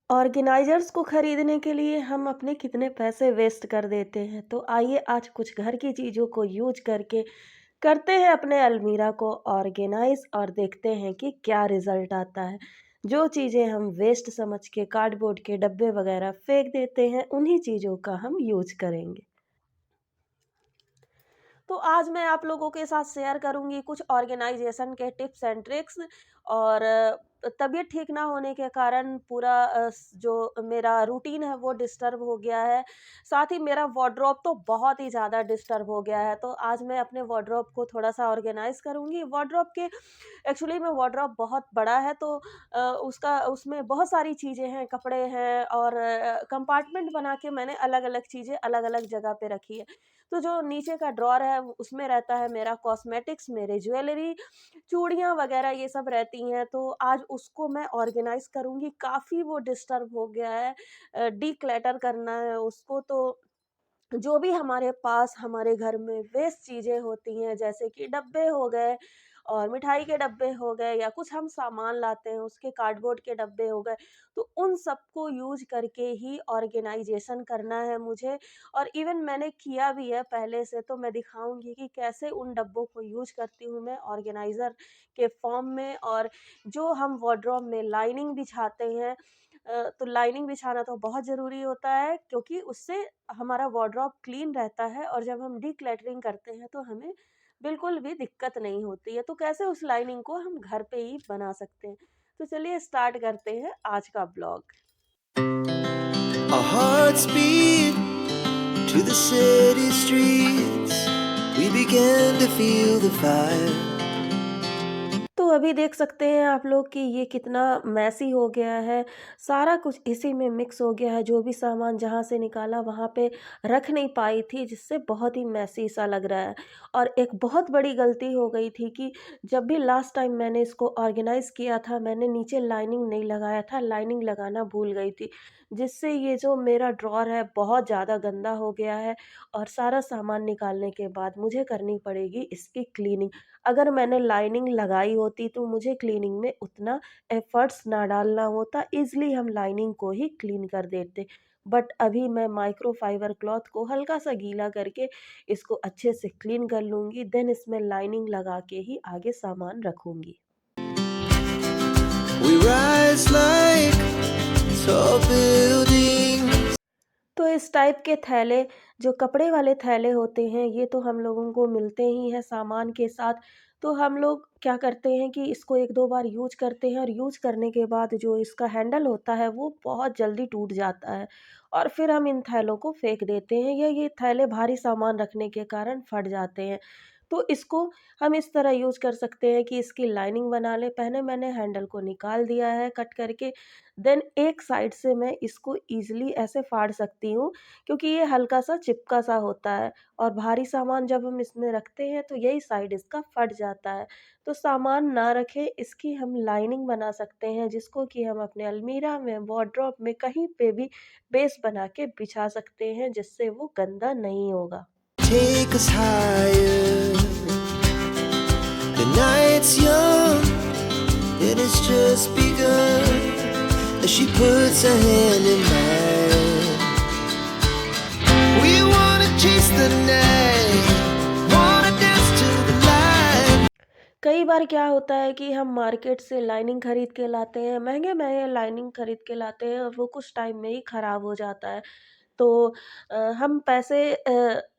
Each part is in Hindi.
ऑर्गेनाइजर्स को खरीदने के लिए हम अपने कितने पैसे वेस्ट कर देते हैं। तो आइए आज कुछ घर की चीज़ों को यूज करके करते हैं अपने अलमीरा को ऑर्गेनाइज और देखते हैं कि क्या रिजल्ट आता है। जो चीज़ें हम वेस्ट समझ के कार्डबोर्ड के डब्बे वगैरह फेंक देते हैं, उन्हीं चीज़ों का हम यूज करेंगे। तो आज मैं आप लोगों के साथ शेयर करूँगी कुछ ऑर्गेनाइजेशन के टिप्स एंड ट्रिक्स। और तबीयत ठीक ना होने के कारण पूरा जो मेरा रूटीन है वो डिस्टर्ब हो गया है। साथ ही मेरा वार्डरोब तो बहुत ही ज़्यादा डिस्टर्ब हो गया है। तो आज मैं अपने वार्डरोब को थोड़ा-सा ऑर्गेनाइज़ करूँगी। वार्डरोब के एक्चुअली में वार्डरोब बहुत बड़ा है, तो उसका उसमें बहुत सारी चीज़ें हैं, कपड़े हैं और कंपार्टमेंट बना के मैंने अलग-अलग चीज़ें अलग-अलग जगह पे रखी है। तो जो नीचे का ड्रॉअर है उसमें रहता है मेरा कॉस्मेटिक्स, मेरे ज्वेलरी, चूड़ियाँ वग़ैरह ये सब रहती हैं। तो आज उसको मैं ऑर्गेनाइज़ करूँगी, काफ़ी वो डिस्टर्ब हो गया है। डिक्लटर करना है उसको। तो जो भी हमारे पास हमारे घर में वेस्ट चीज़ें होती हैं, जैसे कि डब्बे हो गए और मिठाई के डब्बे हो गए या कुछ हम सामान लाते हैं उसके कार्डबोर्ड के डब्बे हो गए, तो उन सबको यूज़ करके ही ऑर्गेनाइज़ेशन करना है मुझे। और इवन मैंने किया भी है पहले से, तो मैं दिखाऊँगी कि कैसे उन डब्बों को यूज़ करती हूँ मैं ऑर्गेनाइज़र के फॉर्म में। और जो हम वार्डरोब में लाइनिंग बिछाते हैं, तो लाइनिंग बिछाना तो बहुत ज़रूरी होता है, क्योंकि उससे हमारा वार्डरोब क्लीन रहता है और जब हम डिक्लटरिंग करते हैं तो हमें बिल्कुल भी दिक्कत नहीं होती है। तो कैसे उस लाइनिंग को हम घर पे ही बना सकते हैं। तो चलिए स्टार्ट करते हैं आज का blog. Our hearts beat to the city streets. We began to feel the fire. तो अभी देख सकते हैं आप लोग कि ये कितना मैसी हो गया है। सारा कुछ इसी में मिक्स हो गया है। जो भी सामान जहाँ से निकाला वहाँ पे रख नहीं पाई थी, जिससे बहुत ही मैसी सा लग रहा है। और एक बहुत बड़ी गलती हो गई थी कि जब भी लास्ट टाइम मैंने इसको ऑर्गेनाइज़ किया था, मैंने नीचे लाइनिंग नहीं लगाया था, लाइनिंग लगाना भूल गई थी। जिससे ये जो मेरा ड्रॉअर है बहुत ज़्यादा गंदा हो गया है और सारा सामान निकालने के बाद मुझे करनी पड़ेगी इसकी क्लीनिंग। अगर मैंने लाइनिंग लगाई होती तो मुझे क्लीनिंग में उतना एफर्ट्स ना डालना होता, ईज़िली हम लाइनिंग को ही क्लीन कर देते। बट अभी मैं माइक्रोफाइबर क्लॉथ को हल्का-सा गीला करके इसको अच्छे से क्लीन कर लूँगी, देन इसमें लाइनिंग लगा के ही आगे सामान रखूँगी। We rise like tall buildings. तो इस टाइप के थैले, जो कपड़े वाले थैले होते हैं, ये तो हम लोगों को मिलते ही हैं सामान के साथ। तो हम लोग क्या करते हैं कि इसको 1-2 बार यूज़ करते हैं और यूज़ करने के बाद जो इसका हैंडल होता है वो बहुत जल्दी टूट जाता है और फिर हम इन थैलों को फेंक देते हैं या ये थैले भारी सामान रखने के कारण फट जाते हैं। तो इसको हम इस तरह यूज़ कर सकते हैं कि इसकी लाइनिंग बना लें। पहले मैंने हैंडल को निकाल दिया है कट करके, देन एक साइड से मैं इसको ईज़िली ऐसे फाड़ सकती हूँ, क्योंकि ये हल्का-सा चिपका-सा होता है और भारी सामान जब हम इसमें रखते हैं तो यही साइड इसका फट जाता है। तो सामान ना रखें, इसकी हम लाइनिंग बना सकते हैं, जिसको कि हम अपने अलमीरा में, वार्डरोब में, कहीं पे भी बेस बना के बिछा सकते हैं, जिससे वो गंदा नहीं होगा। Take us higher. The night's young and it's just begun. As she puts her hand in mine. We wanna chase the night. Wanna dance to the light. कई बार क्या होता है कि हम मार्केट से लाइनिंग खरीद के लाते हैं, महँगे-महँगे लाइनिंग खरीद के लाते हैं और वो कुछ टाइम में ही ख़राब हो जाता है। तो हम पैसे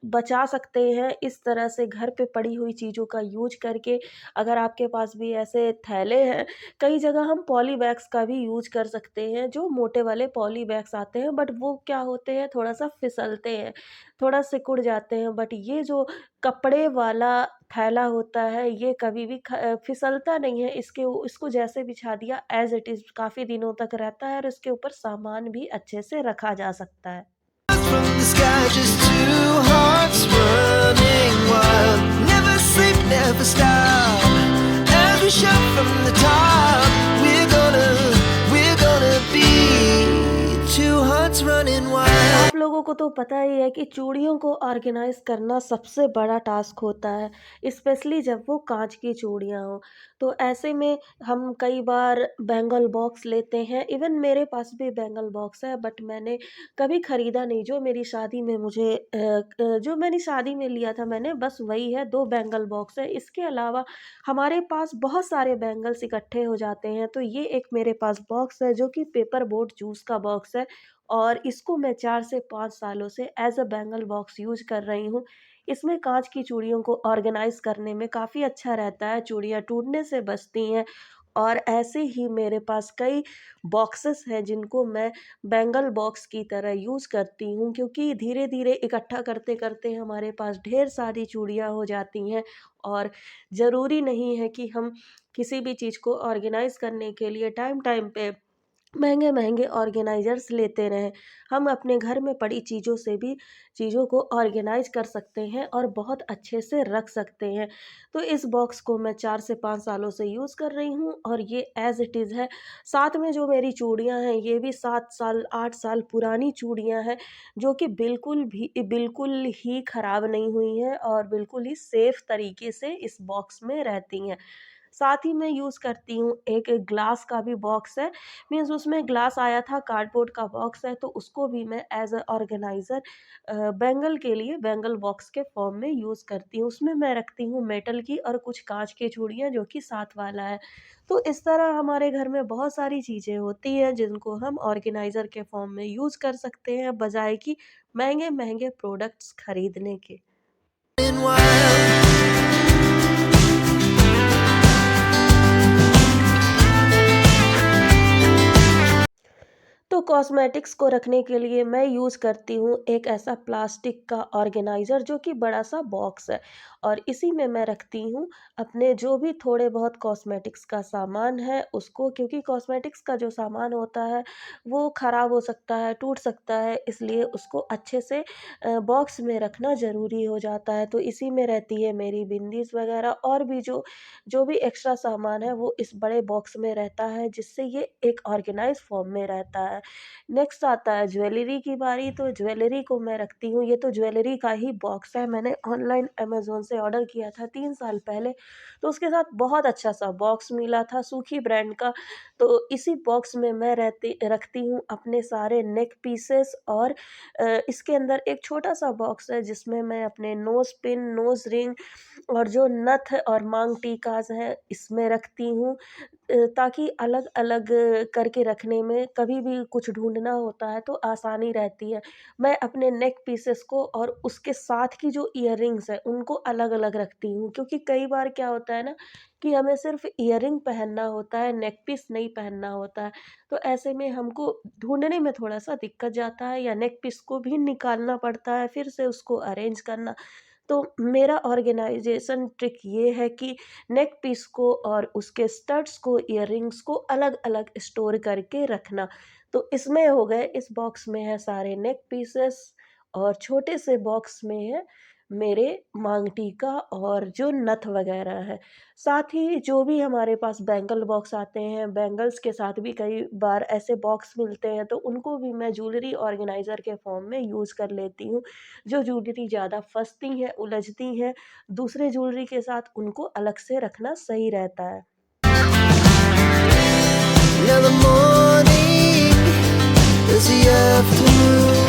बचा सकते हैं इस तरह से घर पे पड़ी हुई चीज़ों का यूज़ करके। अगर आपके पास भी ऐसे थैले हैं, कई जगह हम पॉली बैग्स का भी यूज़ कर सकते हैं, जो मोटे वाले पॉली बैग्स आते हैं, बट वो क्या होते हैं, थोड़ा-सा फिसलते हैं, थोड़ा सिकुड़ जाते हैं। बट ये जो कपड़े वाला थैला होता है, ये कभी भी फिसलता नहीं है। इसको जैसे बिछा दिया एज़ इट इज़ काफ़ी दिनों तक रहता है और इसके ऊपर सामान भी अच्छे से रखा जा सकता है। From the sky, just two hearts running wild. Never sleep, never stop. As we shout from the top, we're gonna be two hearts running wild. आप लोगों को तो पता ही है कि चूड़ियों को ऑर्गेनाइज़ करना सबसे बड़ा टास्क होता है, स्पेशली जब वो काँच की चूड़ियाँ हों। तो ऐसे में हम कई बार बैंगल बॉक्स लेते हैं, इवन मेरे पास भी बैंगल बॉक्स है, बट मैंने कभी खरीदा नहीं। जो मेरी शादी में लिया था मैंने, बस वही है, 2 बैंगल बॉक्स है। इसके अलावा हमारे पास बहुत सारे बैंगल्स इकट्ठे हो जाते हैं, तो ये एक मेरे पास बॉक्स है जो कि पेपर बोट जूस का बॉक्स है, और इसको मैं 4 से 5 सालों से as a bangle box use कर रही हूँ। इसमें काँच की चूड़ियों को ऑर्गेनाइज़ करने में काफ़ी अच्छा रहता है, चूड़ियाँ टूटने से बचती हैं, और ऐसे ही मेरे पास कई बॉक्सेस हैं जिनको मैं बैंगल बॉक्स की तरह यूज़ करती हूँ, क्योंकि धीरे-धीरे इकट्ठा करते-करते हमारे पास ढेर सारी चूड़ियाँ हो जाती हैं, और ज़रूरी नहीं है कि हम किसी भी चीज़ को ऑर्गेनाइज़ करने के लिए टाइम-टाइम पे महँगे-महँगे ऑर्गेनाइज़र्स लेते रहें। हम अपने घर में पड़ी चीज़ों से भी चीज़ों को ऑर्गेनाइज़ कर सकते हैं और बहुत अच्छे से रख सकते हैं। तो इस बॉक्स को मैं 4 से 5 सालों से यूज़ कर रही हूँ, और ये ऐज़ इट इज़ है। साथ में जो मेरी चूड़ियाँ हैं, ये भी 7 साल, 8 साल पुरानी चूड़ियाँ हैं, जो कि बिल्कुल ही खराब नहीं हुई हैं, और बिल्कुल ही सेफ़ तरीके से इस बॉक्स में रहती हैं। साथ ही मैं यूज़ करती हूँ एक ग्लास का भी बॉक्स है, मीन्स उसमें ग्लास आया था, कार्डबोर्ड का बॉक्स है, तो उसको भी मैं एज़ अ ऑर्गेनाइज़र बैंगल के लिए बैंगल बॉक्स के फॉर्म में यूज़ करती हूँ। उसमें मैं रखती हूँ मेटल की और कुछ काँच की चूड़ियाँ, जो कि साथ वाला है। तो इस तरह हमारे घर में बहुत सारी चीज़ें होती हैं जिनको हम ऑर्गेनाइज़र के फॉर्म में यूज़ कर सकते हैं, बजाए कि महँगे-महँगे प्रोडक्ट्स खरीदने के। wild. तो कॉस्मेटिक्स को रखने के लिए मैं यूज़ करती हूँ एक ऐसा प्लास्टिक का ऑर्गेनाइज़र, जो कि बड़ा-सा बॉक्स है, और इसी में मैं रखती हूँ अपने जो भी थोड़े बहुत कॉस्मेटिक्स का सामान है उसको, क्योंकि कॉस्मेटिक्स का जो सामान होता है वो ख़राब हो सकता है, टूट सकता है, इसलिए उसको अच्छे से बॉक्स में रखना ज़रूरी हो जाता है। तो इसी में रहती है मेरी बिंदीज़ वग़ैरह, और भी जो भी एक्स्ट्रा सामान है वो इस बड़े बॉक्स में रहता है, जिससे ये एक ऑर्गेनाइज़ फॉर्म में रहता है। नेक्स्ट आता है ज्वेलरी की बारी, तो ज्वेलरी को मैं रखती हूँ, ये तो ज्वेलरी का ही बॉक्स है, मैंने ऑनलाइन अमेज़न से ऑर्डर किया था 3 साल पहले, तो उसके साथ बहुत अच्छा-सा बॉक्स मिला था सूखी ब्रांड का। तो इसी बॉक्स में मैं रहती रखती हूँ अपने सारे नेक पीसेस, और इसके अंदर एक छोटा-सा बॉक्स है जिसमें मैं अपने नोज़ पिन, नोज़ रिंग और जो नथ और मांग टीकाज़ हैं इसमें रखती हूँ, ताकि अलग-अलग करके रखने में कभी भी कुछ ढूँढना होता है तो आसानी रहती है। मैं अपने नेक पीसेस को और उसके साथ की जो इयररिंग्स हैं उनको अलग-अलग रखती हूँ, क्योंकि कई बार क्या होता है ना कि हमें सिर्फ़ इयररिंग पहनना होता है, नेक पीस नहीं पहनना होता है। तो ऐसे में हमको ढूँढने में थोड़ा-सा दिक्कत जाता है, या नेक पीस को भी निकालना पड़ता है, फिर से उसको अरेंज करना। तो मेरा ऑर्गेनाइज़ेशन ट्रिक ये है कि नेक पीस को और उसके स्टड्स को, इयररिंग्स को अलग-अलग स्टोर करके रखना। तो इसमें हो गए, इस बॉक्स में है सारे नेक पीसेस, और छोटे से बॉक्स में है मेरे मांग टीका और जो नथ वगैरह है। साथ ही जो भी हमारे पास बैंगल बॉक्स आते हैं, बैंगल्स के साथ भी कई बार ऐसे बॉक्स मिलते हैं, तो उनको भी मैं ज्वेलरी ऑर्गेनाइज़र के फॉर्म में यूज़ कर लेती हूँ। जो ज्वेलरी ज़्यादा फँसती हैं, उलझती हैं, दूसरे ज्वेलरी के साथ उनको अलग से रखना सही रहता है। Now the morning is the afternoon.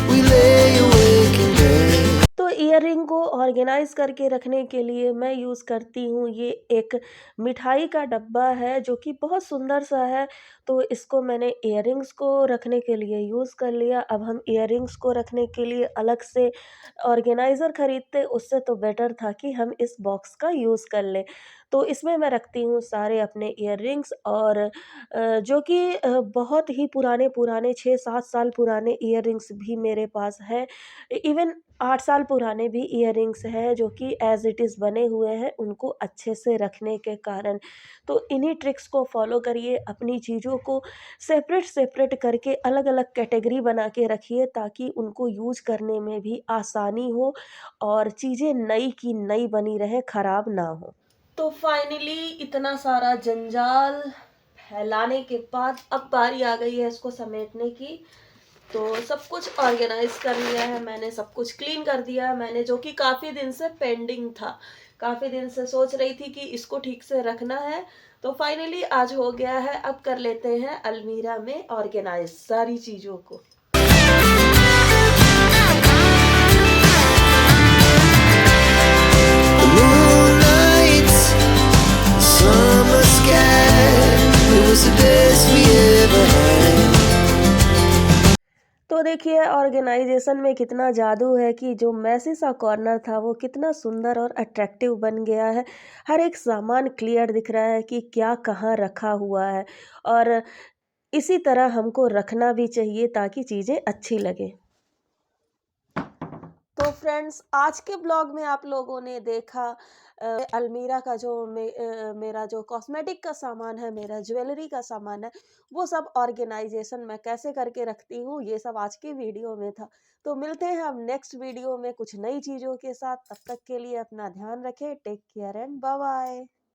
We lay awake in bed. तो इयररिंग को ऑर्गेनाइज़ करके रखने के लिए मैं यूज़ करती हूँ, ये एक मिठाई का डब्बा है जो कि बहुत सुंदर-सा है, तो इसको मैंने इयररिंग्स को रखने के लिए यूज़ कर लिया। अब हम इयररिंग्स को रखने के लिए अलग से ऑर्गेनाइज़र खरीदते, उससे तो बेटर था कि हम इस बॉक्स का यूज़ कर लें। तो इसमें मैं रखती हूँ सारे अपने इयररिंग्स, और जो कि बहुत ही पुराने-पुराने 6-7 साल पुराने इयररिंग्स भी मेरे पास हैं। इवन 8 साल पुराने भी इयररिंग्स हैं जो कि एज़ इट इज़ बने हुए हैं उनको अच्छे से रखने के कारण। तो इन्हीं ट्रिक्स को फ़ॉलो करिए, अपनी चीज़ों को सेपरेट-सेपरेट करके अलग-अलग कैटेगरी बना के रखिए, ताकि उनको यूज़ करने में भी आसानी हो और चीज़ें नई की नई बनी रहें, ख़राब ना हो। तो फाइनली इतना सारा जंजाल फैलाने के बाद अब बारी आ गई है इसको समेटने की। तो सब कुछ ऑर्गेनाइज़ कर लिया है मैंने, सब कुछ क्लीन कर दिया है मैंने, जो कि काफ़ी दिन से पेंडिंग था। काफ़ी दिन से सोच रही थी कि इसको ठीक से रखना है, तो फाइनली आज हो गया है। अब कर लेते हैं अलमीरा में ऑर्गेनाइज़ सारी चीज़ों को। The moonlight, summer sky, it was the best we ever had. तो देखिए ऑर्गेनाइजेशन में कितना जादू है कि जो मेसी सा कॉर्नर था वो कितना सुंदर और अट्रैक्टिव बन गया है। हर एक सामान क्लियर दिख रहा है कि क्या कहाँ रखा हुआ है, और इसी तरह हमको रखना भी चाहिए ताकि चीज़ें अच्छी लगें। तो फ्रेंड्स, आज के ब्लॉग में आप लोगों ने देखा अलमीरा का जो मेरा जो कॉस्मेटिक का सामान है, मेरा ज्वेलरी का सामान है, वो सब ऑर्गेनाइजेशन मैं कैसे करके रखती हूँ, ये सब आज की वीडियो में था। तो मिलते हैं हम नेक्स्ट वीडियो में कुछ नई चीज़ों के साथ। तब तक के लिए अपना ध्यान रखें। Take care and bye bye.